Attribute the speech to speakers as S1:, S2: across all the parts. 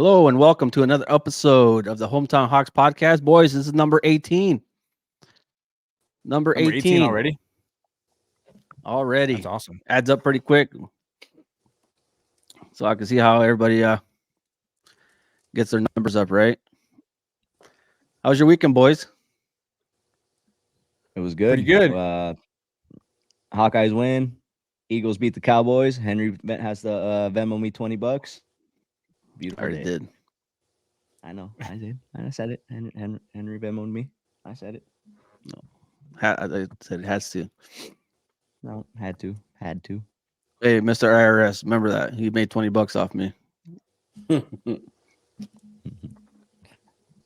S1: Hello and welcome to another episode of the Hometown Hawks podcast. Boys, this is number 18. Number 18
S2: already?
S1: Already.
S2: That's awesome.
S1: Adds up pretty quick. So I can see how everybody gets their numbers up, right? How was your weekend, boys?
S3: It was good.
S2: Pretty good.
S3: Hawkeyes win. Eagles beat the Cowboys. Henry has to Venmo me $20. Beautiful.
S1: I already did.
S3: I know. I did. I said it. Henry Venmoed me. I said it.
S1: No. I said it has to.
S3: No, had to.
S1: Hey, Mr. IRS, remember that. He made $20 off me.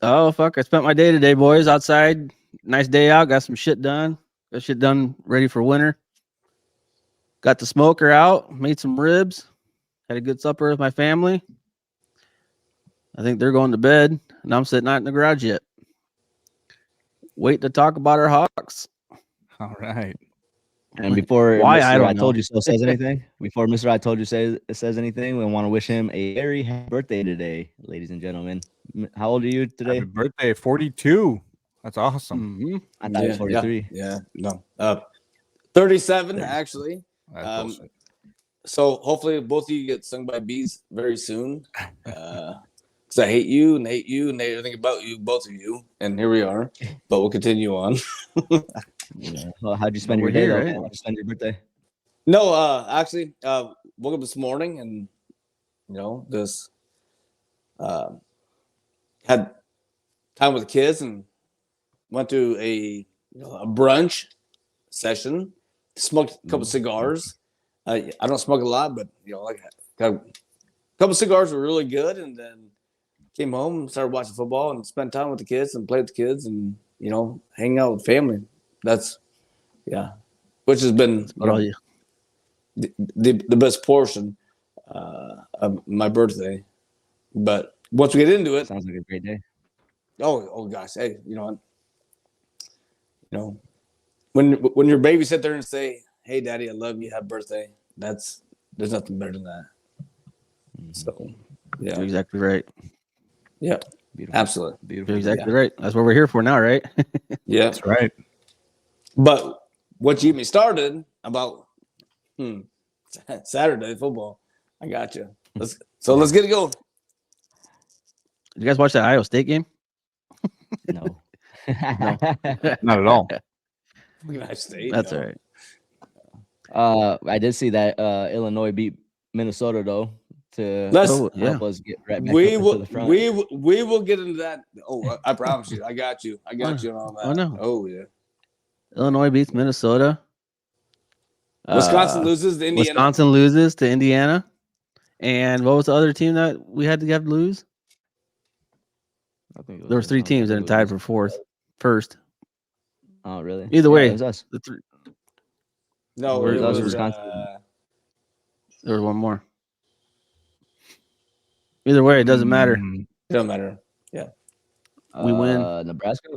S1: Oh, fuck. I spent my day today, boys, outside. Nice day out. Got some shit done. Got shit done ready for winter. Got the smoker out. Made some ribs. Had a good supper with my family. I think they're going to bed, and I'm sitting out in the garage yet. Wait to talk about our Hawks.
S2: All right.
S3: And before
S1: Why?
S3: Mr.
S1: I don't
S3: Told
S1: know.
S3: You So says anything, before Mr. I Told You says anything, we want to wish him a very happy birthday today, ladies and gentlemen. How old are you today?
S2: Happy birthday, 42. That's awesome.
S1: Mm-hmm.
S3: I thought it was 43.
S4: Yeah, no. 37, actually.
S2: That's bullshit.
S4: So hopefully both of you get stung by bees very soon. Because I hate you and everything about you, both of you. And here we are. But we'll continue on.
S3: Yeah. Well, how'd you spend
S1: We're
S3: your day?
S1: here,
S3: Though?
S1: right?
S3: How'd you spend your birthday?
S4: No, actually, woke up this morning and, just had time with the kids and went to a brunch session, smoked a couple cigars. I don't smoke a lot, but, got a couple cigars were really good. And then came home and started watching football and spent time with the kids and played with the kids and, hang out with family. That's, which has been the best portion of my birthday. But once we get into it,
S3: Sounds like a great day.
S4: oh gosh, hey, when your baby sit there and say, "Hey, Daddy, I love you. Happy birthday." There's nothing better than that. So, yeah,
S1: You're exactly right.
S4: yeah,
S3: Beautiful.
S4: absolutely,
S3: Beautiful.
S1: You're exactly right. That's what we're here for now, right?
S4: yeah.
S2: That's right.
S4: But what you get me started about Saturday football, I got you. Let's get it going.
S1: Did you guys watch that Iowa State game?
S3: No.
S2: Not at all.
S4: United States.
S1: That's all right.
S3: I did see that Illinois beat Minnesota though to help us get right back
S4: We
S3: up
S4: will.
S3: into the front.
S4: We will get into that. Oh, I promise you. I got you. I got you on all that.
S1: Oh, no.
S4: Oh yeah.
S1: Illinois beats Minnesota.
S4: Wisconsin loses to Indiana.
S1: Wisconsin loses to Indiana. And what was the other team that we had to have lose?
S3: I think it
S1: There was three teams that are tied for first.
S3: Oh, really?
S1: Either way,
S3: it was us.
S4: No,
S1: Where's
S4: it
S1: us,
S4: was
S3: Wisconsin?
S1: There was one more. Either way, it doesn't matter.
S2: Mm,
S4: It doesn't matter.
S1: We win.
S3: Nebraska.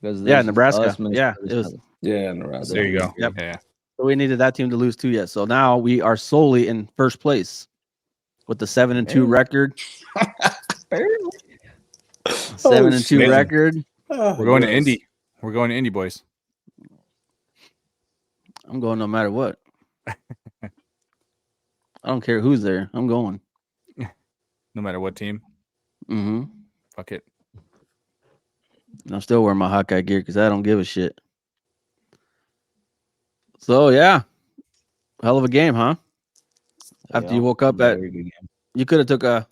S3: Because
S1: Yeah,
S3: there's
S1: Nebraska.
S3: us, Minnesota,
S1: Yeah, it was.
S4: Yeah, Nebraska.
S2: There you go.
S1: Yep.
S2: Yeah.
S1: So we needed that team to lose too yet. So now we are solely in first place with the 7-2 record. 7-2
S2: shit.
S1: record.
S4: Oh,
S2: We're going to
S4: gross.
S2: Indy. We're going to Indy, boys.
S1: I'm going no matter what. I don't care who's there. I'm going.
S2: No matter what team.
S1: Mm-hmm.
S2: Fuck it.
S1: And I'm still wearing my Hawkeye gear because I don't give a shit. So yeah, hell of a game, huh? After you woke up
S3: very good game.
S1: you could have took a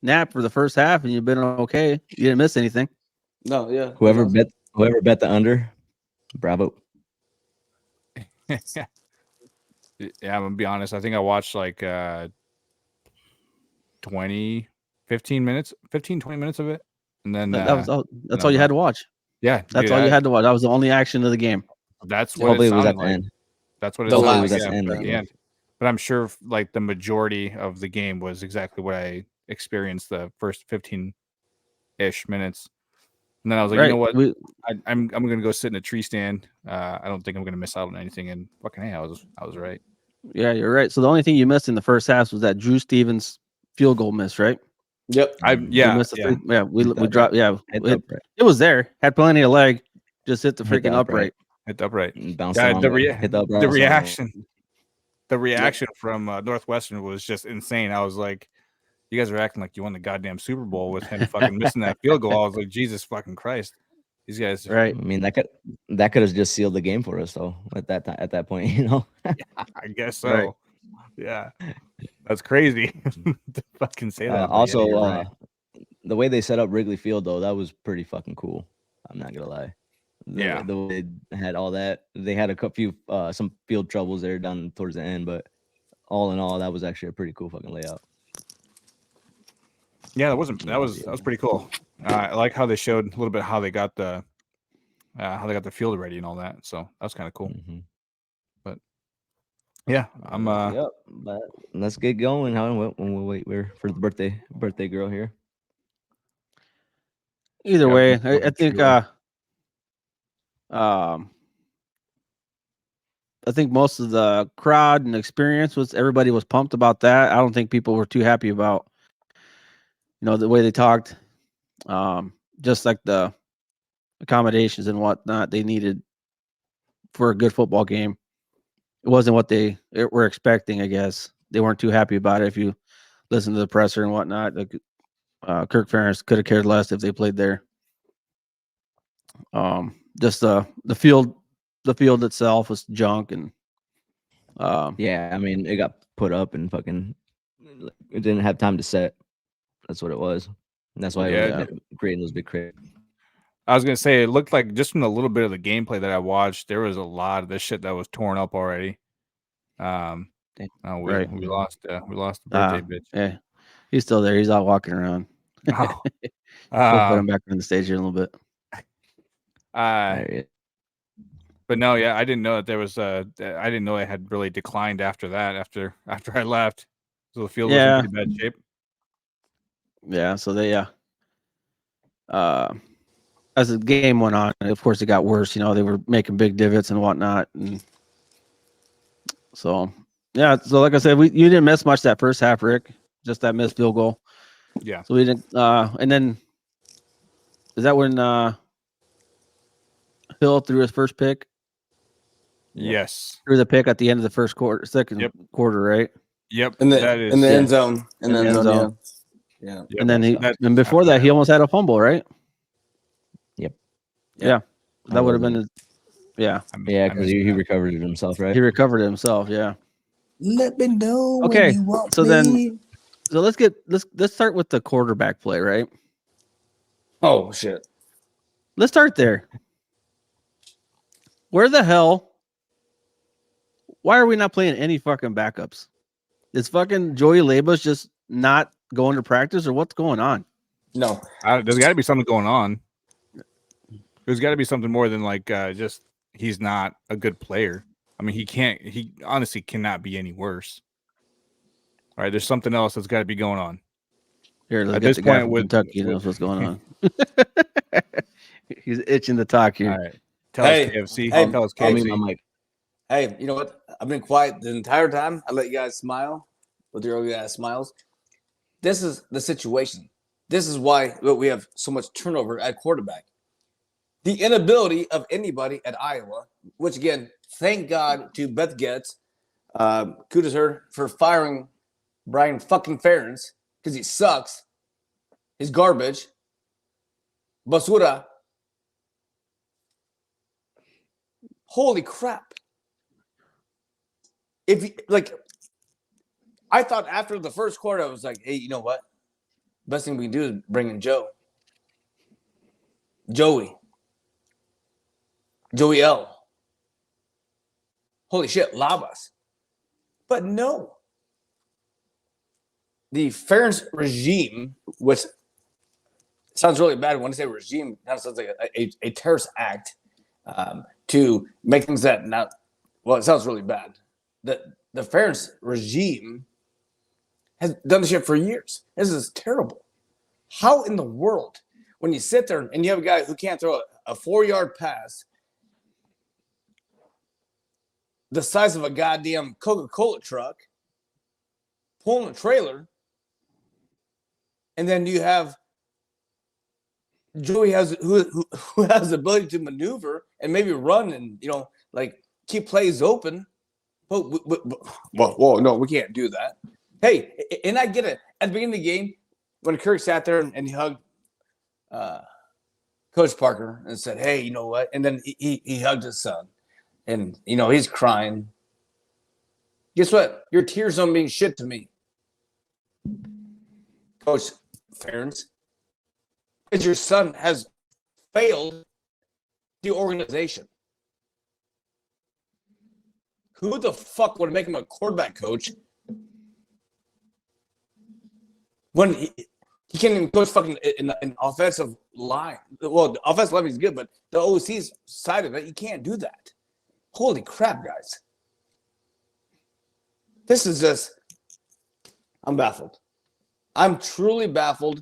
S1: nap for the first half and you've been okay. You didn't miss anything.
S4: No, yeah.
S3: Whoever bet the under, bravo.
S2: Yeah, I'm gonna be honest. I think I watched like 20 minutes of it. And then
S1: That's all you had to watch.
S2: yeah,
S1: That's
S2: dude,
S1: all you had to watch. That was the only action of the game.
S2: That's what
S3: Hopefully
S2: it
S3: it was
S2: sounded
S3: at the
S2: like.
S3: end.
S2: That's what it
S4: The
S2: sounded
S4: last-
S2: like.
S3: at the end of the game.
S2: But I'm sure like the majority of the game was exactly what I experienced the first 15-ish minutes. And then I was like, you know what? I'm gonna go sit in a tree stand. I don't think I'm gonna miss out on anything. And fucking hey, I was right.
S1: Yeah, you're right. So the only thing you missed in the first half was that Drew Stevens field goal miss, right?
S4: Yep.
S1: We dropped. Yeah, it was there. Had plenty of leg. Just hit the freaking upright.
S2: Hit the upright.
S3: Bounced
S2: Yeah,
S3: on hit the upright.
S2: The reaction from Northwestern was just insane. I was like, you guys are acting like you won the goddamn Super Bowl with him fucking missing that field goal. I was like, Jesus fucking Christ. These guys,
S1: right?
S3: I mean, that could have just sealed the game for us, though. At that point, you know.
S2: Yeah, I guess so.
S1: Right.
S2: Yeah, that's crazy to fucking say that.
S3: Also, the way they set up Wrigley Field, though, that was pretty fucking cool. I'm not gonna lie. The way they had all that, they had a few some field troubles there down towards the end, but all in all, that was actually a pretty cool fucking layout.
S2: Yeah, that was pretty cool. I like how they showed a little bit how they got the field ready and all that. So that was kind of cool.
S3: Mm-hmm.
S2: But yeah, I'm
S3: Yep. But let's get going. We're for the birthday girl here.
S1: Either way, I think I think most of the crowd and experience everybody was pumped about that. I don't think people were too happy about, the way they talked. Just like the accommodations and whatnot they needed for a good football game. It wasn't what they were expecting, I guess. They weren't too happy about it. If you listen to the presser and whatnot, like, Kirk Ferentz could have cared less if they played there. Just the field itself was junk, and
S3: yeah, I mean, it got put up and fucking it didn't have time to set. That's what it was. And that's why it was creating those big crates.
S2: I was gonna say it looked like just from the little bit of the gameplay that I watched, there was a lot of this shit that was torn up already. We lost the birthday bitch.
S1: Yeah, he's still there. He's out walking around.
S2: Oh.
S1: We'll put him back on the stage here in a little bit.
S2: But no, I didn't know that there was I didn't know it had really declined after that. After I left, so the field was in pretty bad shape.
S1: Yeah, so they as the game went on, of course it got worse. They were making big divots and whatnot, and so So like I said, you didn't miss much that first half, Rick. Just that missed field goal.
S2: Yeah.
S1: So we didn't. And then is that when Hill threw his first pick?
S2: Yes.
S1: Threw the pick at the end of the second quarter, right?
S2: Yep.
S4: In the end zone. In the end zone. Yeah.
S2: Yep.
S1: And then before that, he almost had a fumble, right?
S3: Yep.
S1: Yeah. That would have been
S3: because he recovered it himself, right?
S1: He recovered it himself, yeah.
S4: Let me know.
S1: Okay.
S4: When you want
S1: so
S4: me.
S1: Then let's start with the quarterback play, right?
S4: Oh shit.
S1: Let's start there. Where the hell? Why are we not playing any fucking backups? Is fucking Joey Labus just not going to practice, or what's going on?
S4: No.
S2: There's got to be something going on. There's got to be something more than just he's not a good player. I mean, he honestly cannot be any worse. All right, there's something else that's got to be going on.
S1: Here, let's get the guy from Kentucky knows what's going on. He's itching to talk here.
S2: All right. Tell us KFC. Tell us KFC.
S4: Hey, you know what? I've been quiet the entire time. I let you guys smile with your old ass smiles. This is the situation. This is why we have so much turnover at quarterback. The inability of anybody at Iowa, which again, thank God to Beth Getz, kudos her for firing Brian fucking Ferentz because he sucks. He's garbage. Basura. Holy crap. I thought after the first quarter, I was like, hey, you know what? Best thing we can do is bring in Joey L. Holy shit, Labas. But no. The Ferentz regime, which sounds really bad when I say regime, that sounds like a terrorist act to make things that not, well, it sounds really bad. The Ferentz regime has done this shit for years. This is terrible. How in the world, when you sit there and you have a guy who can't throw a 4-yard pass the size of a goddamn Coca-Cola truck, pulling a trailer, and then you have Joey who has the ability to maneuver and maybe run and like keep plays open. But whoa, no, we can't do that. Hey, and I get it. At the beginning of the game, when Kirk sat there and he hugged Coach Parker and said, "Hey, you know what?" And then he hugged his son, and he's crying. Guess what? Your tears don't mean shit to me, Coach Ferentz, because your son has failed the organization. Who the fuck would make him a quarterback coach when he can't even coach fucking an offensive line? Well, the offensive line is good, but the OC's side of it, you can't do that. Holy crap, guys. This is just, I'm baffled. I'm truly baffled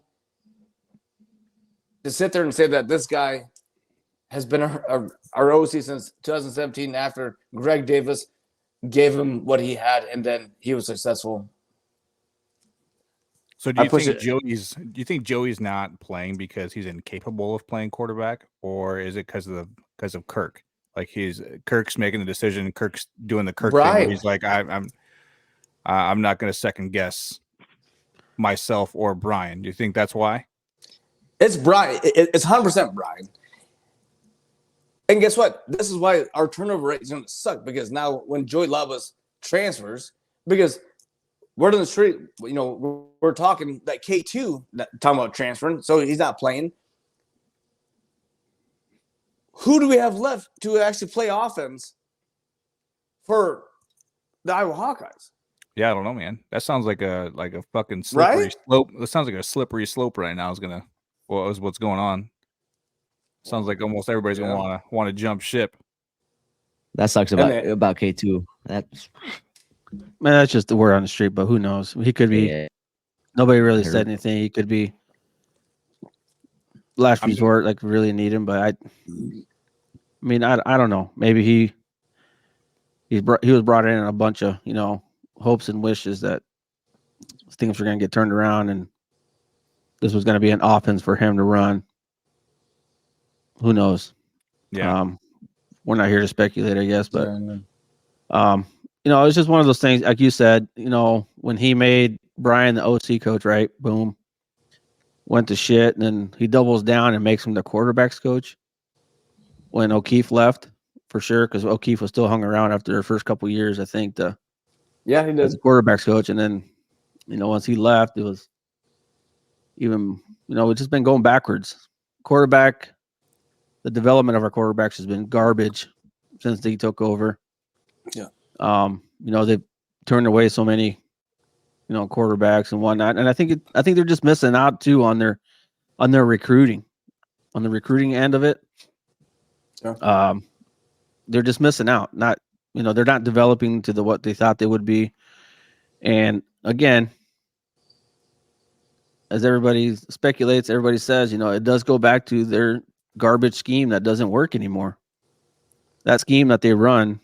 S4: to sit there and say that this guy has been our OC since 2017 after Greg Davis gave him what he had, and then he was successful.
S2: So do you think Joey's not playing because he's incapable of playing quarterback, or is it because of Kirk? Like Kirk's making the decision, Kirk's doing the Kirk thing where he's like, I'm not going to second guess myself or Brian. Do you think that's why?
S4: It's Brian. It's 100% Brian. And guess what? This is why our turnover rate is going to suck, because now when Joey Labas transfers, because word on the street, we're talking that K2 talking about transferring, so he's not playing. Who do we have left to actually play offense for the Iowa Hawkeyes?
S2: Yeah, I don't know, man. That sounds like a fucking slippery slope. That sounds like a slippery slope right now. What's going on? Sounds like almost everybody's gonna want to jump ship.
S3: That sucks about K2.
S1: That's just the word on the street, but who knows? He could be. Yeah. Nobody really said anything. He could be last resort, like really need him. But I don't know. Maybe he was brought in a bunch of hopes and wishes that things were going to get turned around, and this was going to be an offense for him to run. Who knows?
S2: Yeah.
S1: We're not here to speculate, I guess, but it's just one of those things. Like you said, when he made Brian the OC coach, right? Boom, went to shit, and then he doubles down and makes him the quarterbacks coach. When O'Keefe left, for sure, because O'Keefe was still hung around after their first couple of years, I think. He did as the quarterbacks coach, and then once he left, it was even it's just been going backwards. Quarterback. The development of our quarterbacks has been garbage since they took over.
S4: Yeah.
S1: They've turned away so many, quarterbacks and whatnot. And I think they're just missing out too on their recruiting, on the recruiting end of it.
S4: Yeah.
S1: They're just missing out. Not, they're not developing to what they thought they would be. And again, as everybody speculates, everybody says, it does go back to their garbage scheme that doesn't work anymore. That scheme that they run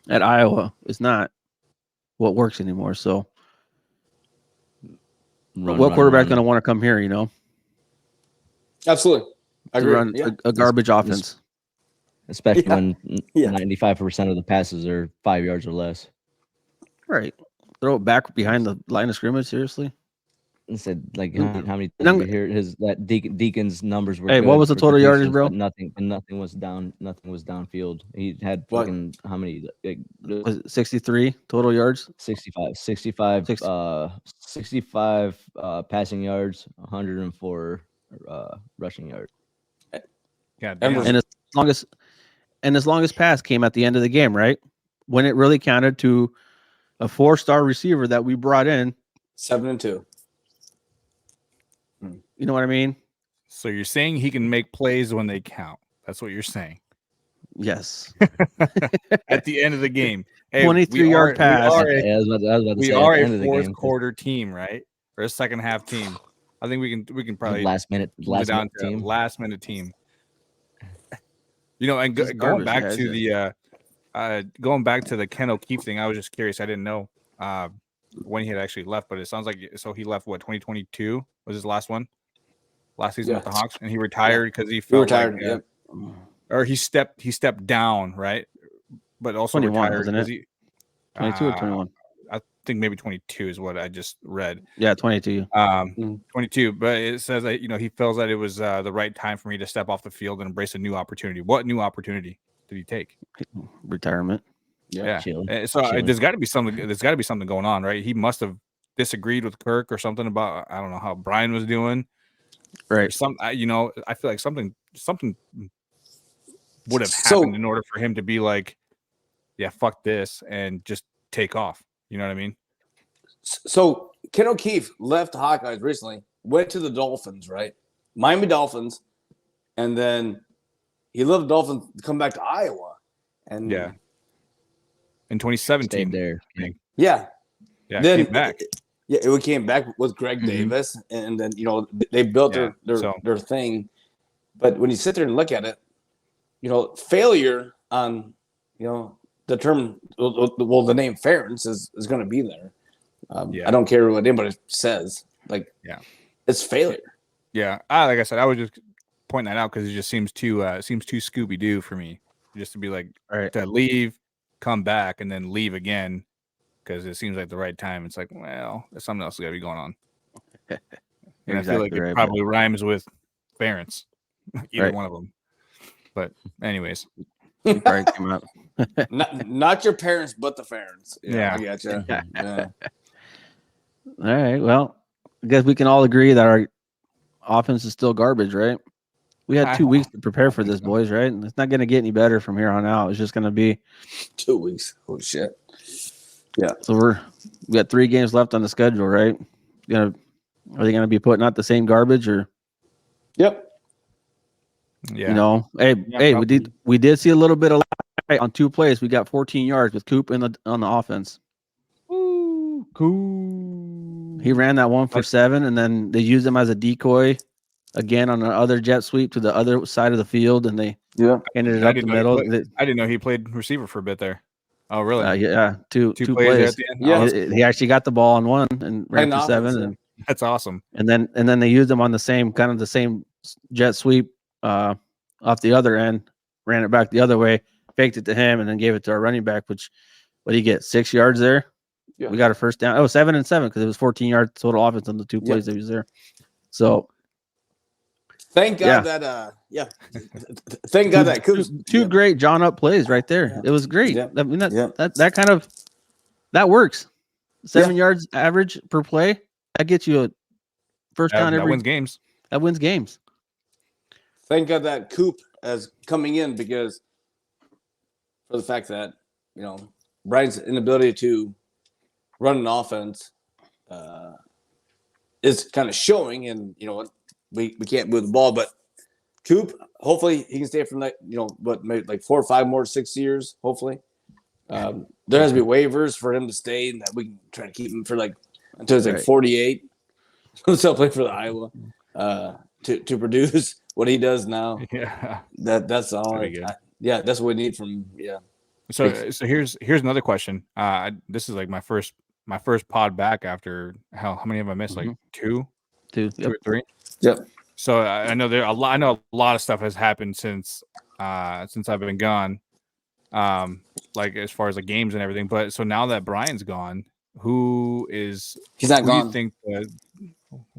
S1: at Iowa is not what works anymore. So what quarterback going to want to come here,
S4: Absolutely. I agree.
S1: Run a garbage offense.
S3: Especially when 95% of the passes are 5 yards or less.
S1: Right. Throw it back behind the line of scrimmage, seriously?
S3: And said how many times we hear that Deacon's numbers were.
S1: Hey, what was the total yardage, bro?
S3: Nothing was downfield. He had fucking how many?
S1: Was it 63 total yards?
S3: 65 passing yards, 104 rushing yards.
S2: Yeah,
S1: and as long as pass came at the end of the game, right? When it really counted to a 4-star receiver that we brought in,
S4: 7-2.
S1: You know what I mean?
S2: So you're saying he can make plays when they count. That's what you're saying.
S1: Yes.
S2: At the end of the game. Hey,
S1: 23-yard pass.
S2: We are a fourth quarter team, right? Or a second half team. I think we can probably
S3: last minute team.
S2: Last minute team. And going back to the Ken O'Keefe thing, I was just curious. I didn't know. when he had actually left, but it sounds like so he left what 2022 was his last one, last season with the Hawks, and he retired because he felt
S4: retired.
S2: Like, or he stepped down, right? But also
S1: 21,
S2: retired
S1: isn't it?
S2: he
S1: 22 or 21.
S2: I think maybe 22 is what I just read.
S1: Yeah, 22.
S2: 22. But it says that he feels that it was the right time for me to step off the field and embrace a new opportunity. What new opportunity did he take?
S1: Retirement.
S2: Yeah.
S3: Chilling.
S2: So there's got to be something. There's got to be something going on, right? He must have disagreed with Kirk or something about I don't know how Brian was doing.
S1: Right.
S2: I feel like something would have happened in order for him to be like, yeah, fuck this, and just take off. You know what I mean?
S4: So Ken O'Keefe left the Hawkeyes recently, went to the Dolphins, right? Miami Dolphins, and then he left the Dolphins to come back to Iowa. And
S2: yeah, in 2017,
S3: stayed there.
S4: Yeah,
S2: then came back.
S4: We came back with Greg Davis, and then they built their thing. But when you sit there and look at it, failure on the term, the name Ferentz is going to be there. I don't care what anybody says. It's failure.
S2: Yeah, like I said, I would just point that out because it just seems too Scooby Doo for me, just to be like to leave, come back, and then leave again because it seems like the right time. It's like, well, there's something else got to be going on. And I feel like it probably rhymes with Ferentz, either one of them. But anyways,
S1: probably came out.
S4: not your parents, but the Ferentz.
S2: Yeah,
S4: I gotcha. Yeah.
S1: All right. Well, I guess we can all agree that our offense is still garbage, right? We had 2 weeks to prepare for this, boys, right? And it's not going to get any better from here on out. It's just going to be
S4: 2 weeks. Oh shit. Yeah.
S1: So we got 3 games left on the schedule, right? Are they going to be putting out the same garbage or?
S4: Yep.
S2: Yeah.
S1: We did see a little bit of light on 2 plays. We got 14 yards with Coop on the offense.
S2: Ooh, cool.
S1: He ran that 1 for 7, and then they used him as a decoy again on the other jet sweep to the other side of the field, and they ended it up the middle.
S2: I didn't know he played receiver for a bit there. Oh, really?
S1: Yeah, two plays.
S2: At the end?
S4: Yeah,
S1: he actually got the ball on 1 and ran for 7, and
S2: that's awesome.
S1: And then they used him on the same jet sweep off the other end, ran it back the other way, faked it to him, and then gave it to our running back. Which, what did he get? 6 yards there. Yeah. We got a first down. Oh, 7 and 7 because it was 14 yards total offense on the 2 plays that he was there. So,
S4: thank God thank God that
S1: two great John up plays right there. Yeah. It was great. Yeah. I mean that works. 7 yards average per play. That gets you a first down every.
S2: That wins games.
S1: That wins games.
S4: Thank God that Coop is coming in because for the fact that Brian's inability to run an offense is kind of showing, and we can't move the ball. But Coop, hopefully he can stay from that. Maybe like 4 or 5 more 6 years. Hopefully, there has to be waivers for him to stay, and that we can try to keep him for until he's 48. Still play for the Iowa to produce what he does now.
S2: Yeah,
S4: that's all. That's what we need from him. Yeah.
S2: So here's another question. This is like my first pod back after how many have I missed? Like two or 3.
S4: Yep.
S2: So I know a lot of stuff has happened since I've been gone. Like as far as the games and everything. But so now that Brian's gone, he's not gone. Do you think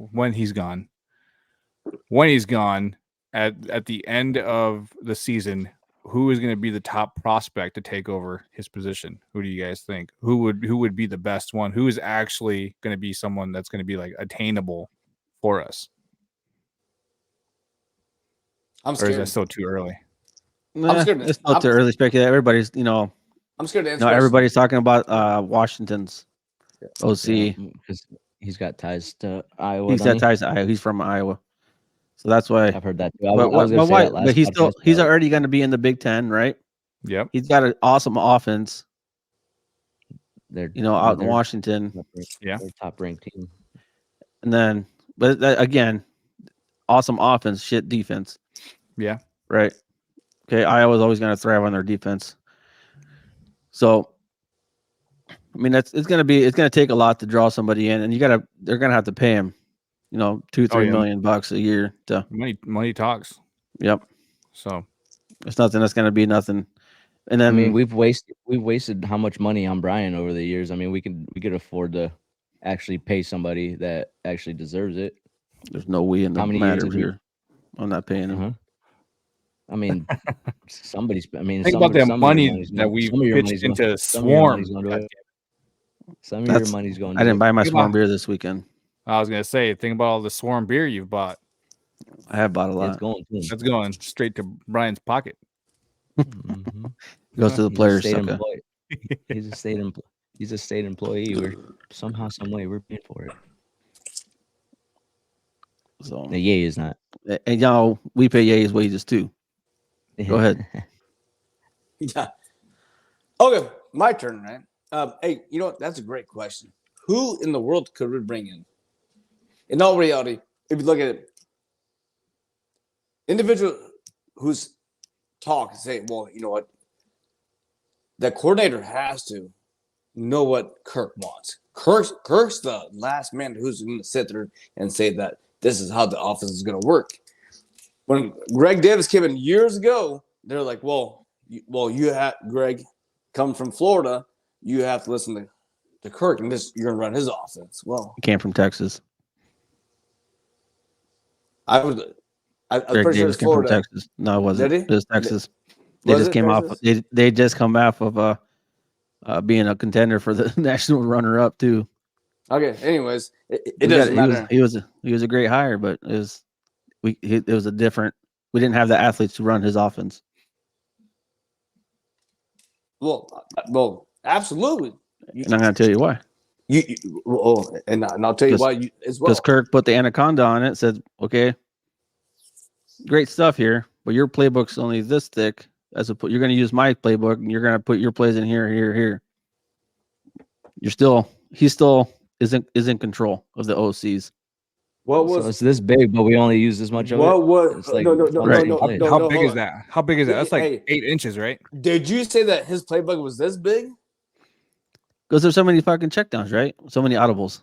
S2: when he's gone at the end of the season, who is going to be the top prospect to take over his position? Who do you guys think? Who would be the best one? Who is actually going to be someone that's going to be like attainable for us?
S4: I'm scared.
S2: Or is that still too early?
S1: I'm scared. It's still too early to speculate. Everybody's,
S4: I'm scared to answer.
S1: Everybody's talking about Washington's OC
S3: because he's got ties to Iowa.
S1: He's got ties to Iowa. He's from Iowa. So that's why
S3: I've heard that too.
S1: But he's already going to be in the Big Ten, right?
S2: Yep.
S1: He's got an awesome offense.
S3: They're
S1: out in Washington.
S2: Yeah.
S3: They're top ranked team.
S1: And then, but again, awesome offense, shit defense.
S2: Yeah.
S1: Right. Okay. Iowa's always going to thrive on their defense. So I mean, it's gonna take a lot to draw somebody in, and they're gonna have to pay him, $2-3 million $3 million a year to
S2: money talks.
S1: Yep.
S2: So
S1: it's nothing that's gonna be nothing. And then
S3: I mean, we've wasted how much money on Brian over the years. I mean, we could afford to actually pay somebody that actually deserves it.
S1: There's no we in the matter here. I'm not paying him.
S3: Uh-huh. I mean, somebody's. I mean,
S2: think about the money that we've pitched into Swarm.
S3: Some of your money's going.
S1: I didn't buy my Swarm beer this weekend.
S2: I was gonna say, think about all the Swarm beer you've bought.
S1: I have bought a lot.
S2: That's going straight to Brian's pocket.
S3: Mm-hmm.
S1: Goes to the players.
S3: He's a state employee. We're somehow, some way, we're paying for it.
S1: So
S3: the Ye is not.
S1: And y'all, we pay Ye's wages too. Go ahead.
S4: Yeah. Okay, my turn, right? Hey, you know what? That's a great question. Who in the world could we bring in? In all reality, if you look at it, individual who's talk and say, well, you know what? The coordinator has to know what Kirk wants. Kirk's the last man who's going to sit there and say that this is how the offense is going to work. When Greg Davis came in years ago, they're like, well, you have Greg come from Florida. You have to listen to Kirk, and you're going to run his offense. Well,
S1: he came from Texas.
S4: I'm pretty sure it's Florida.
S1: From Texas. No, it wasn't.
S4: Did he?
S1: It was Texas. They just came off. They just come off of being a contender for the national runner-up too.
S4: Okay. Anyways, it doesn't matter.
S1: He was a great hire, but it was a different. We didn't have the athletes to run his offense.
S4: Well, absolutely.
S1: And I'm going to tell you why.
S4: And I'll tell you why as well.
S1: Because Kirk put the anaconda on it, said, "Okay, great stuff here, but your playbook's only this thick. You're going to use my playbook, and you're going to put your plays in here, here, here. He still isn't in control of the OCs.
S3: So it's this big, but we only use this much of it. It's like,
S2: no. How big is that? How big is that? That's like 8 inches, right?
S4: Did you say that his playbook was this big?
S1: Because there's so many fucking checkdowns, right? So many audibles.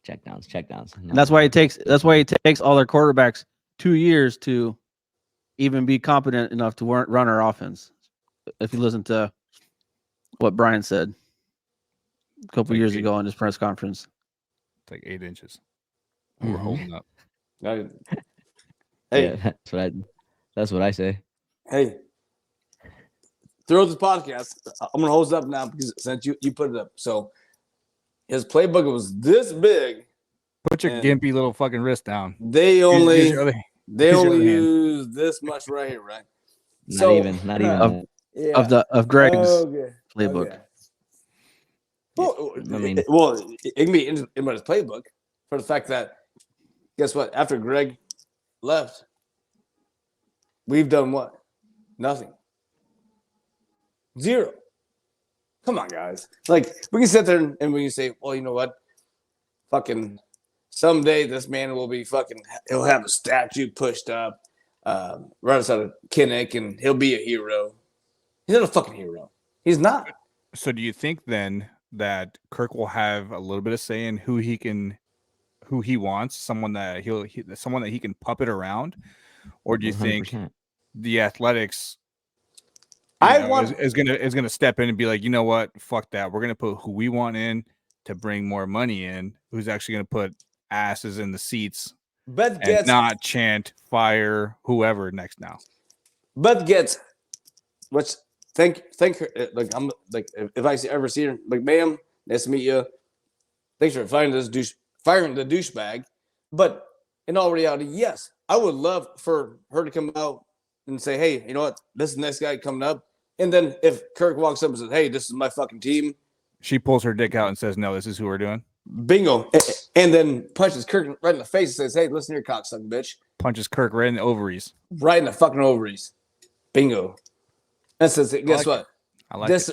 S3: Checkdowns.
S1: No. That's why it takes all their quarterbacks 2 years to even be competent enough to run our offense. If you listen to what Brian said a couple years ago in his press conference.
S2: It's like 8 inches. We're holding up.
S4: Hey,
S3: yeah, that's what I say.
S4: Hey, throughout this podcast, I'm gonna hold it up now because since you put it up. So his playbook was this big.
S2: Put your gimpy little fucking wrist down.
S4: They only use this much right here, right?
S3: Not even
S1: of Greg's playbook.
S4: Okay. Well, I mean, it can be in his playbook for the fact that guess what? After Greg left, we've done what? Nothing. Zero. Come on, guys. Like we can sit there and we can say, well, you know what? Fucking someday this man will be he'll have a statue pushed up right outside of Kinnick and he'll be a hero. He's not a fucking hero. He's not.
S2: So do you think then that Kirk will have a little bit of say in who he wants, someone that he can puppet around, or do you 100%. Think the Athletics is gonna step in and be like, you know what, fuck that, we're gonna put who we want in to bring more money in, who's actually gonna put asses in the seats, and not chant fire whoever next now.
S4: But gets what's. Thank her. Like I'm like if I ever see her, like, ma'am, nice to meet you. Thanks for firing the douchebag. But in all reality, yes, I would love for her to come out and say, hey, you know what? This is the next guy coming up. And then if Kirk walks up and says, hey, this is my fucking team.
S2: She pulls her dick out and says, no, this is who we're doing.
S4: Bingo. And then punches Kirk right in the face and says, hey, listen here, cocksucker bitch.
S2: Punches Kirk right in the ovaries.
S4: Right in the fucking ovaries. Bingo. And says, guess what?
S2: I like this.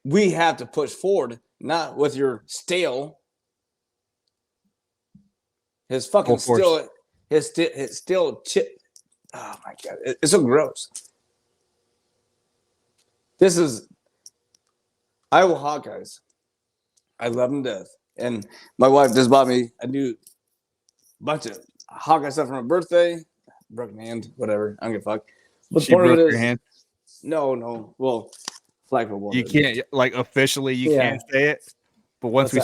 S4: We have to push forward, not with your stale. His fucking still. His still chip. Oh my god, it's so gross. This is. Iowa Hawkeyes. I love them to death. And my wife just bought me a new bunch of Hawkeye stuff for my birthday. Broken hand, whatever. I don't give a fuck. But
S2: She broke your hand?
S4: No. Well, flag football.
S2: You can't officially. You can't say it. But once we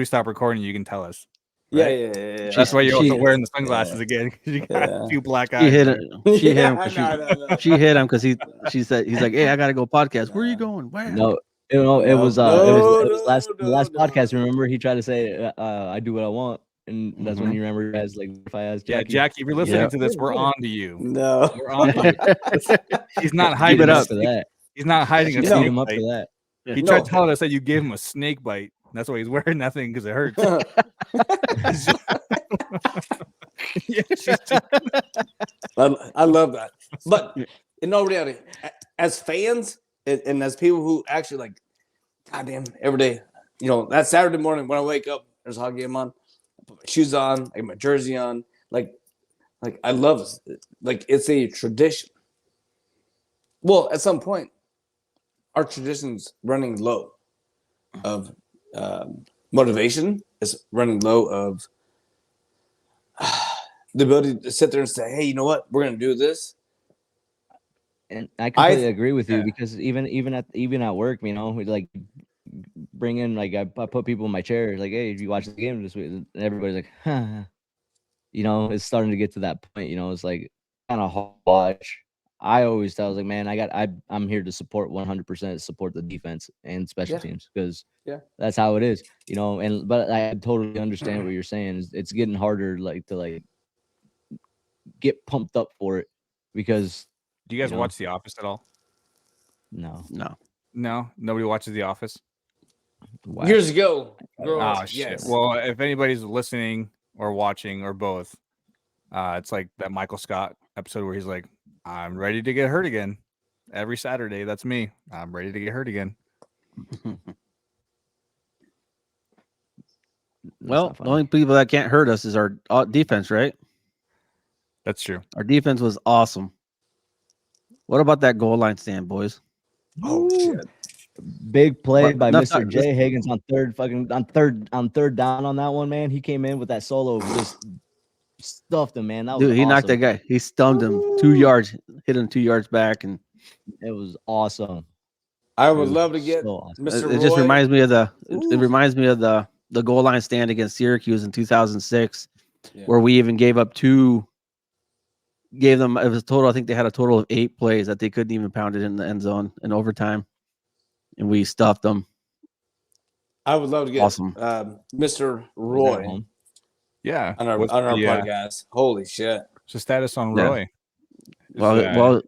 S2: stop recording, you can tell us. Right?
S4: Yeah.
S2: That's why you're also wearing the sunglasses again. You got two black eyes.
S1: She hit him. She hit him because she said he's like, hey, I gotta go podcast. Where are you going? Where?
S3: No, it was last podcast. Remember, he tried to say, I do what I want. And that's when you remember guys like if I asked Jackie.
S2: Yeah, Jackie, if you're listening to this, we're on to you.
S4: No.
S2: We're on to you. He's not hiding
S3: it up for that.
S2: He's not hiding a snake
S3: him up
S2: bite.
S3: for that.
S2: He tried telling us that you gave him a snake bite. That's why he's wearing that thing because it hurts.
S4: I love that. But in all reality, as fans and as people who actually like, goddamn, every day, that Saturday morning when I wake up, there's a hockey game on. I put my shoes on, I get my jersey on. Like I love it. Like it's a tradition. Well, at some point, our tradition's running low of motivation. It's running low of the ability to sit there and say, hey, you know what? We're going to do this.
S3: And I completely agree with you because even at work, we like bring in, like I put people in my chair, like, hey, did you watch the game this week? And everybody's like, huh. It's starting to get to that point. It's like kind of hard to watch. I always tell, I was like, man, I'm here to support 100%, support the defense and special teams because that's how it is, but I totally understand what you're saying. It's getting harder, to get pumped up for it because.
S2: Do you guys watch The Office at all?
S3: No.
S2: Nobody watches The Office.
S4: Wow. Years ago.
S2: Oh shit. Yes. Well, if anybody's listening or watching or both, it's like that Michael Scott episode where he's like, I'm ready to get hurt again. Every Saturday, that's me. I'm ready to get hurt again.
S1: Well, the only people that can't hurt us is our defense, right?
S2: That's true.
S1: Our defense was awesome. What about that goal line stand, boys?
S4: Oh shit!
S3: Big play by Mr. J. Higgins on third down on that one, man. He came in with that solo, just stuffed him, man. That was
S1: he
S3: awesome.
S1: Knocked that guy. He stunned him 2 yards, hit him 2 yards back, and
S3: it was awesome.
S4: I would love to get Mr.
S1: It just reminds me of the goal line stand against Syracuse in 2006, where we even gave them, it was total. I think they had a total of 8 plays that they couldn't even pound it in the end zone in overtime, and we stuffed them.
S4: I would love to get Mr. Roy.
S2: Yeah,
S4: on our podcast. Holy shit!
S2: What's the status on Roy?
S1: Well,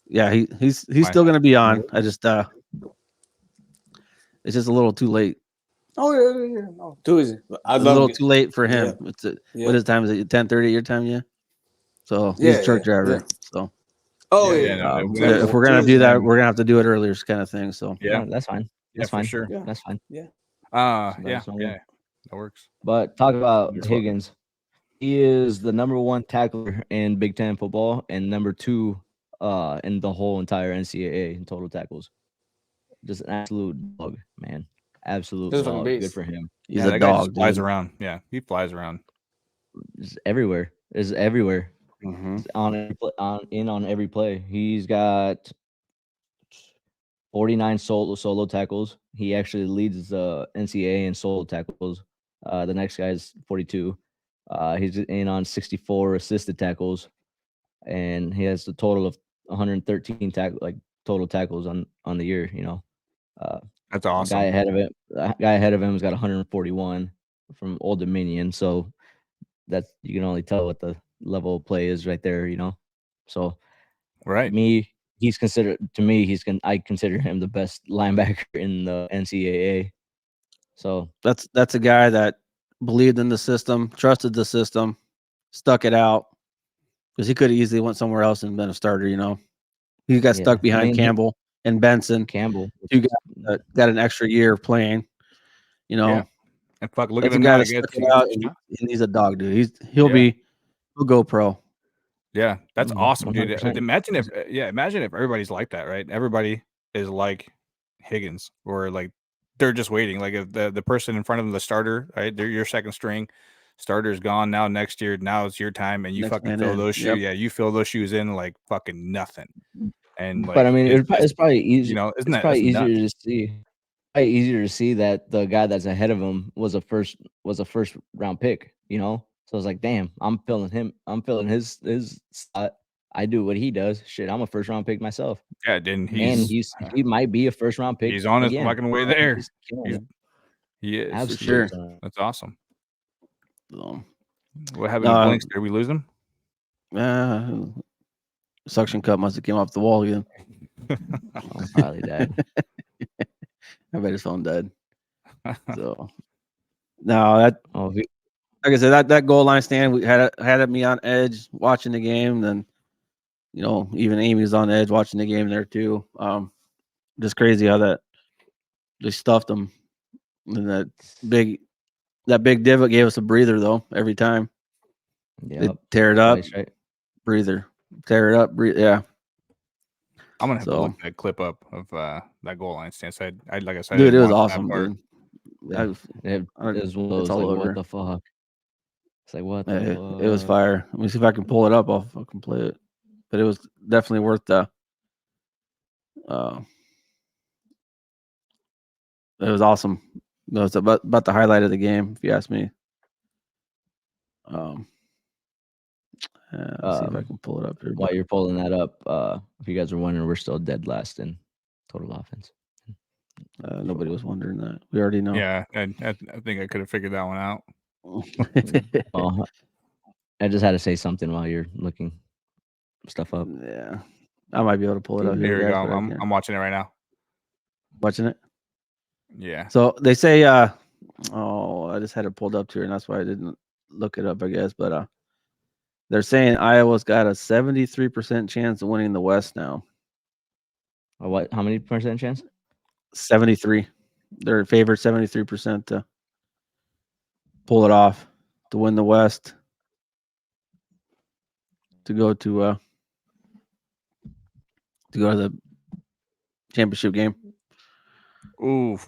S1: yeah, he's still gonna be on. I just it's just a little too late.
S4: Oh yeah. No, too easy.
S1: It's a little too late for him. Yeah. What is time? Is it 10:30 your time? Yeah. So he's a truck driver. Yeah. So. If we're gonna do that, we're gonna have to do it earlier, kind of thing. So
S3: that's fine. That's fine.
S2: Sure.
S3: Yeah. That's fine.
S4: Yeah.
S2: That works.
S3: But talk about Higgins. He is the number 1 tackler in Big Ten football and number 2 in the whole entire NCAA in total tackles. Just an absolute dog, man. Absolute dog. Good for him.
S1: He's a dog.
S2: Just flies around. Yeah, he flies around.
S3: It's everywhere.
S1: Mm-hmm.
S3: On every play. He's got 49 solo tackles. He actually leads the NCAA in solo tackles. The next guy is 42. He's in on 64 assisted tackles, and he has a total of 113 total tackles on the year.
S2: That's awesome.
S3: The guy ahead of him has got 141 from Old Dominion. So that's, you can only tell what the level of play is right there. So
S2: right.
S3: I consider him the best linebacker in the NCAA. So
S1: that's a guy that believed in the system, trusted the system, stuck it out, because he could have easily went somewhere else and been a starter. He got stuck behind Campbell and Benson.
S3: Two
S1: guys that got an extra year of playing.
S2: And fuck, look at
S1: the guy that stuck it out, and he's a dog, dude. He'll go pro.
S2: Yeah, that's awesome, 100%. Dude. Imagine if everybody's like that, right? Everybody is like Higgins, or like they're just waiting. Like if the person in front of them, the starter, right? They're your second string. Starter's gone now. Next year, now it's your time, and you
S1: Next
S2: fucking
S1: man
S2: fill
S1: in.
S2: those shoes.
S1: Yep.
S2: Yeah, you fill those shoes in like fucking nothing. And like,
S3: But I mean, it's probably easy.
S2: You know, isn't
S3: It's
S2: that
S3: probably
S2: that's
S3: easier
S2: nuts?
S3: to see. Probably easier to see that the guy that's ahead of him was a first round pick. You know, so it's like, damn, I'm filling him. I'm filling his slot. I do what he does. Shit, I'm a first round pick myself.
S2: Yeah, and
S3: he might be a first round pick.
S2: he's on his
S3: again.
S2: fucking way there.
S3: He's killing it.
S2: He is
S3: Absolutely.
S1: sure.
S2: That's awesome.
S1: So,
S2: What happened to Blinks? Did we lose him?
S1: Suction cup must have came off the wall again.
S3: Probably died.
S1: I bet his phone died. So no, that
S3: like
S1: I said, that goal line stand we had me on edge watching the game. Then, you know, even Amy's on edge watching the game there too. Just crazy how that they stuffed them. And that big divot gave us a breather though every time.
S3: Yeah,
S1: they tear it up,
S3: twice, right?
S1: Breather, tear it up, breathe. Yeah.
S2: I'm gonna have to look that clip up of that goal line stance. I like I said,
S1: dude, it was awesome, dude.
S3: It was one of those,
S1: all
S3: like,
S1: over.
S3: what the fuck? It's like, what the fuck?
S1: It was fire. Let me see if I can pull it up. I'll fucking play it. But it was definitely worth the. It was awesome. It was about the highlight of the game, if you ask me. Let's see if I can pull it up here.
S3: While you're pulling that up, if you guys are wondering, we're still dead last in total offense.
S1: Nobody was wondering that. We already know.
S2: Yeah, I think I could have figured that one out.
S3: Well, I just had to say something while you're looking stuff up.
S1: Yeah, I might be able to pull it up here.
S2: Here we go. I'm watching it right now.
S1: Watching it.
S2: Yeah.
S1: So they say, I just had it pulled up here, and that's why I didn't look it up, I guess. But they're saying Iowa's got a 73% chance of winning the West now.
S3: What? How many percent chance?
S1: 73. They're favored 73% to pull it off, to win the West, to go to the championship game.
S2: Ooh.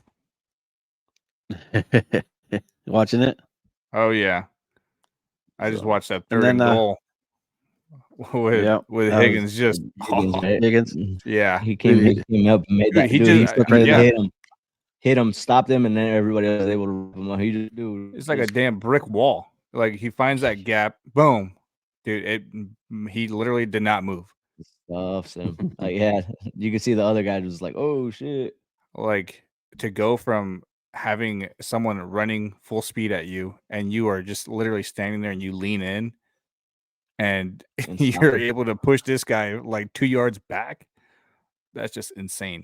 S1: Watching it?
S2: Oh yeah. I just watched that third and goal with Higgins. Just
S1: Higgins.
S2: Yeah,
S3: he came up and made that. He hit him, stopped him, and then everybody else was able to rip him up. He just, dude,
S2: it's like a damn brick wall. Like he finds that gap, boom, dude. He literally did not move.
S3: Stuffs him. Like, yeah, you can see the other guy was like, oh shit.
S2: Like to go from having someone running full speed at you, and you are just literally standing there, and you lean in, and you're able to push this guy like 2 yards back. That's just insane.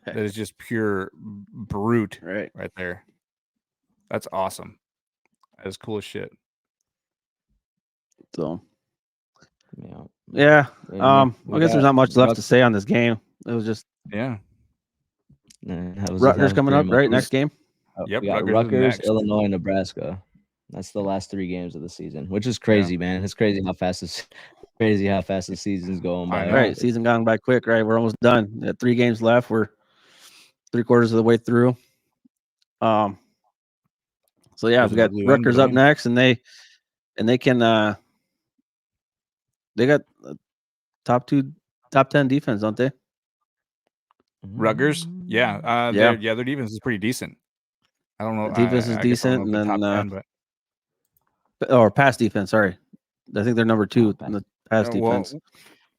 S2: That is just pure brute right there. That's awesome. That is cool as shit.
S1: So yeah. I guess there's not much left to say on this game. It was just Rutgers coming up, right? Next game.
S3: Yep. We got Rutgers, Illinois, Nebraska. That's the last 3 games of the season, which is crazy, man. It's crazy how fast the season's going by.
S1: Right, season gone by quick. Right, we're almost done. We got 3 games left. We're 3/4 of the way through. So yeah, we got Rutgers up next, and they can they got top 10 defense, don't they?
S2: Rutgers, their defense is pretty decent. I don't know.
S1: The defense is decent, and then top 10, or pass defense. Sorry, I think they're number 2 in the pass defense.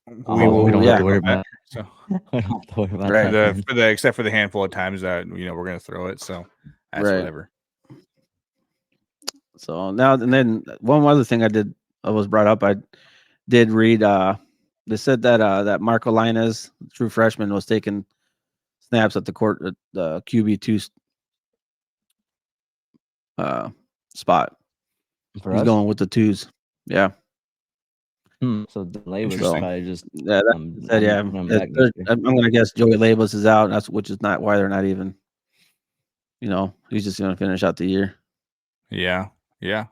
S3: We don't have to worry about that.
S2: So
S3: we don't have to worry about that.
S2: Except for the handful of times that we're going to throw it. So that's whatever.
S1: So now and then, one other thing I was brought up. I did read. They said that that Marco Linus, true freshman, was taking snaps at the QB2 spot. He's going with the 2s. Yeah.
S3: So Labus is probably just
S1: I'm gonna guess Joey Labus is out. Which is not why they're not even. He's just gonna finish out the year.
S2: Yeah.
S3: I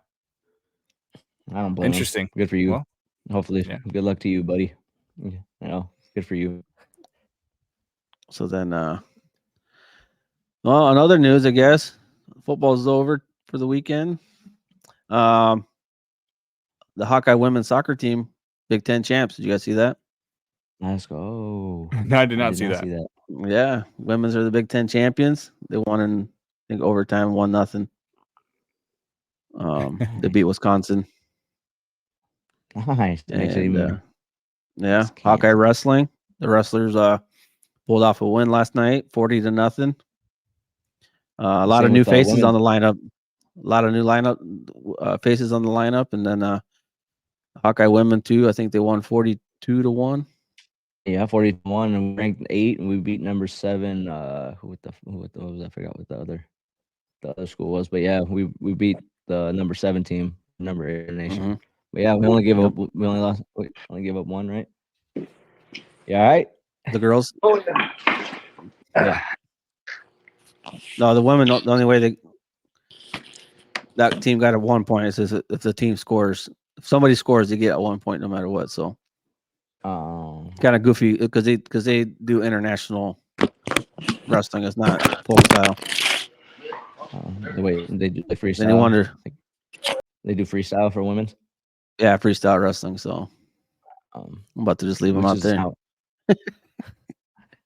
S3: don't blame him. Good for you. Well, hopefully, good luck to you, buddy. Good for you.
S1: So then, well, on other news, I guess football's over for the weekend. The Hawkeye women's soccer team, Big Ten champs. Did you guys see that?
S3: Let's go.
S2: No, I did not see that.
S1: Yeah, women's are the Big Ten champions. They won in, I think, overtime, 1-0. They beat Wisconsin.
S3: Nice.
S1: And, yeah, Hawkeye wrestling. The wrestlers pulled off a win last night, 40-0. A lot of new faces on the lineup. A lot of new faces on the lineup, and then Hawkeye women too. I think they won 42-1.
S3: Yeah, 41, and we ranked 8, and we beat number 7. What was I forgot what the other school was, but yeah, we beat the number 7 team, number 8 in the nation.
S1: Mm-hmm.
S3: But yeah, we only gave up one, right? Yeah, all right.
S1: The girls.
S3: Yeah.
S1: No, the women. The only way that team got a 1 point is if the team scores. If somebody scores, they get a 1 point no matter what. So. Kind of goofy because they do international wrestling. It's not folk style.
S3: The way they do the freestyle.
S1: Then you wonder.
S3: They do freestyle for women.
S1: Yeah, freestyle wrestling. So I'm about to just leave them out there.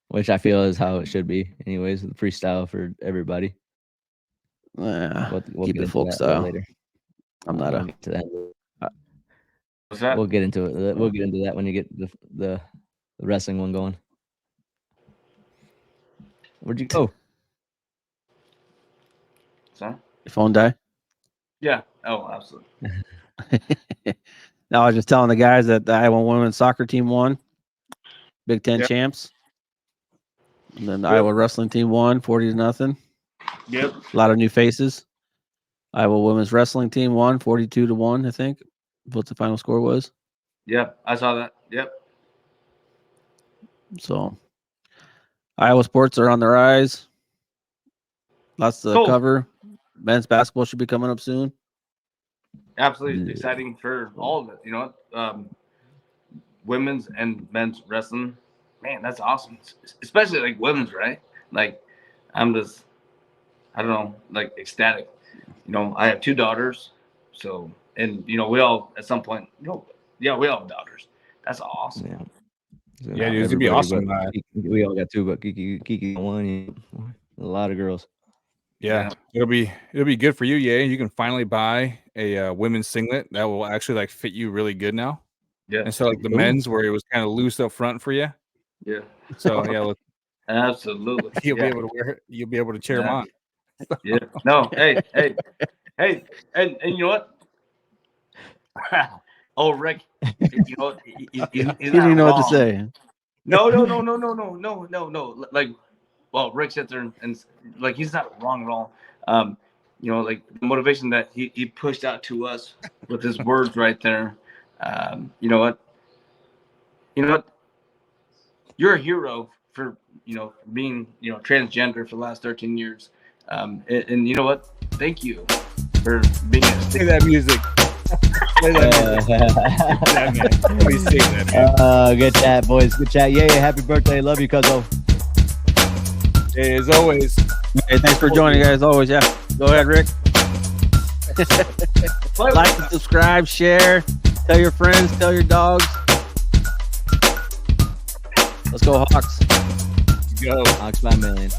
S3: Which I feel is how it should be, anyways. The freestyle for everybody.
S1: We'll keep it folk style.
S3: Later.
S1: I'm not
S3: to that.
S4: What's that?
S3: We'll get into it. We'll get into that when you get the wrestling one going. Where'd you go?
S4: Sorry?
S1: Your phone die?
S4: Yeah. Oh, absolutely.
S1: No, I was just telling the guys that the Iowa women's soccer team won. Big Ten champs. And then the Iowa wrestling team won 40-0.
S4: Yep.
S1: A lot of new faces. Iowa women's wrestling team won 42-1, I think. What the final score was.
S4: Yep, I saw that. Yep.
S1: So, Iowa sports are on the rise. Lots to cover. Men's basketball should be coming up soon.
S4: Absolutely exciting for all of it. You know, women's and men's wrestling. Man, that's awesome. Especially like women's, right? Like, I'm just, I don't know, like ecstatic. You know, I have 2 daughters, so. And, you know, we all, at some point, we all have daughters. That's awesome.
S2: Yeah, dude, it's going to be awesome.
S3: We all got 2, but Kiki got 1. A lot of girls.
S2: Yeah, it'll be good for you. Yeah, you can finally buy a women's singlet that will actually like fit you really good now.
S4: Yeah.
S2: And so like the men's where it was kind of loose up front for you.
S4: Yeah.
S2: So yeah,
S4: absolutely.
S2: You'll be able to wear it. You'll be able to cheer them on.
S4: Yeah. No. Hey. And you know what? Oh, Rick. You know, he
S1: didn't know what to say.
S4: No. Like, well, Rick sits there and like he's not wrong at all. You know, like the motivation that he pushed out to us with his words right there. You know what? You're a hero for being transgender for the last 13 years. And you know what? Thank you for being a
S2: Play that music.
S3: Good chat, boys. Good chat. Yeah, happy birthday. Love you, cuzzo.
S2: Hey, as always.
S1: Hey, thanks for joining, guys. Always, yeah. Go ahead, Rick. Like and subscribe, share, tell your friends, tell your dogs. Let's go, Hawks.
S2: Let's go.
S3: Hawks by a million.